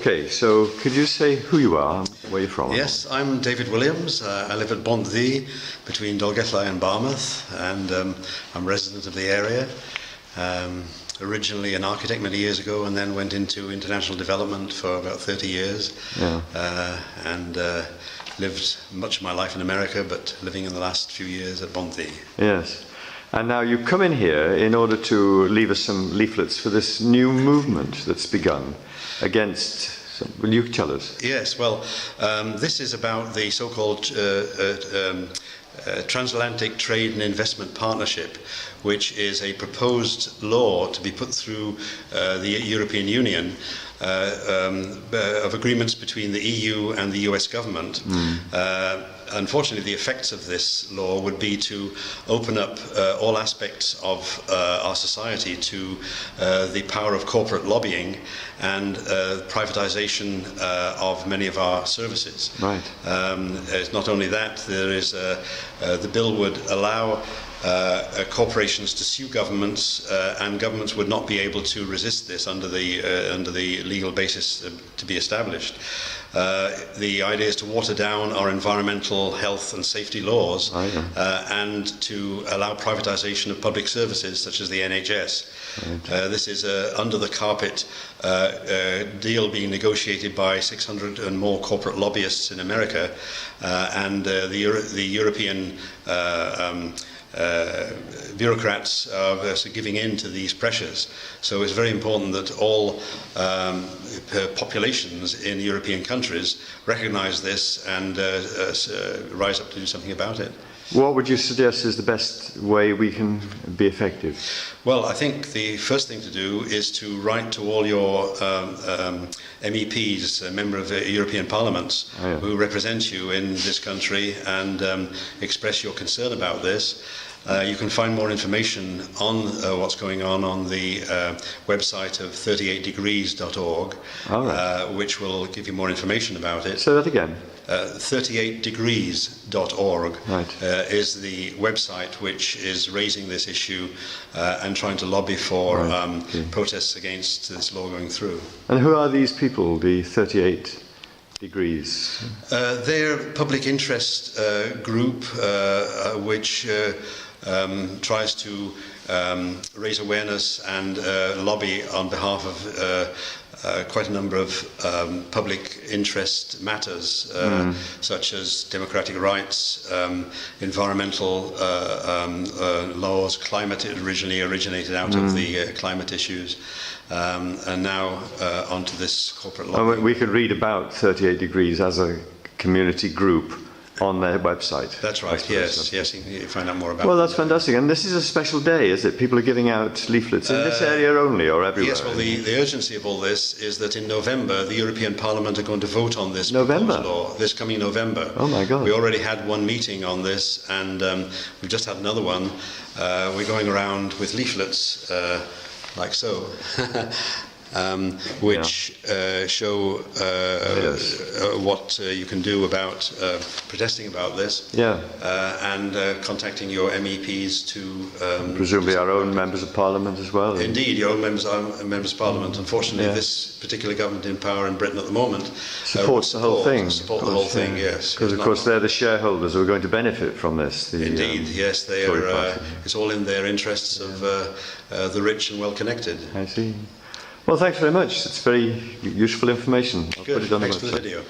Okay, so could you say who you are and where you're from? Yes, I'm David Williams. I live at Barmouth between Dolgellau and Barmouth, and I'm a resident of the area. Originally an architect many years ago, and then went into international development for about 30 years. Yeah. And lived much of my life in America, but living in the last few years at Barmouth. Yes. And now you come in here in order to leave us some leaflets for this new movement that's begun against. Will you tell us? Yes, well, this is about the so-called Transatlantic Trade and Investment Partnership, which is a proposed law to be put through the European Union of agreements between the EU and the US government. Unfortunately, the effects of this law would be to open up all aspects of our society to the power of corporate lobbying and privatization of many of our services. Right. It's not only that, there is the bill would allow corporations to sue governments, and governments would not be able to resist this under the legal basis to be established. The idea is to water down our environmental, health and safety laws, and to allow privatization of public services such as the NHS. Right. This is under the carpet deal being negotiated by 600 and more corporate lobbyists in America, and the European bureaucrats are giving in to these pressures. So it's very important that all populations in European countries recognise this and rise up to do something about it. What would you suggest is the best way we can be effective? Well, I think the first thing to do is to write to all your MEPs, member of the European Parliament, who represent you in this country, and express your concern about this. You can find more information on what's going on the website of 38degrees.org, which will give you more information about it. Say that again. 38degrees.org is the website which is raising this issue and trying to lobby for protests against this law going through. And who are these people, the 38 degrees? They're a public interest group which tries to raise awareness and lobby on behalf of quite a number of public interest matters, such as democratic rights, environmental laws, climate. It originally originated out of the climate issues, and now onto this corporate lobby. We could read about 38 Degrees as a community group on their website. That's right, yes, you can find out more about it. Well, that's fantastic. And this is a special day, is it? People are giving out leaflets in this area only, or everywhere? Yes, well, the urgency of all this is that in November, the European Parliament are going to vote on this proposed law, this coming November. Oh, my God. We already had one meeting on this, and we've just had another one. We're going around with leaflets, like so. Which show what you can do about protesting about this, and contacting your MEPs to... presumably our own members of Parliament as well. Indeed, your own members of Parliament. Unfortunately, this particular government in power in Britain at the moment supports the whole thing. Support the whole thing, yes. Because of course they're the shareholders who are going to benefit from this. Indeed, yes, they are. It's all in their interests of the rich and well-connected. I see. Well, thanks very much. It's very useful information. Good. Thanks for the video.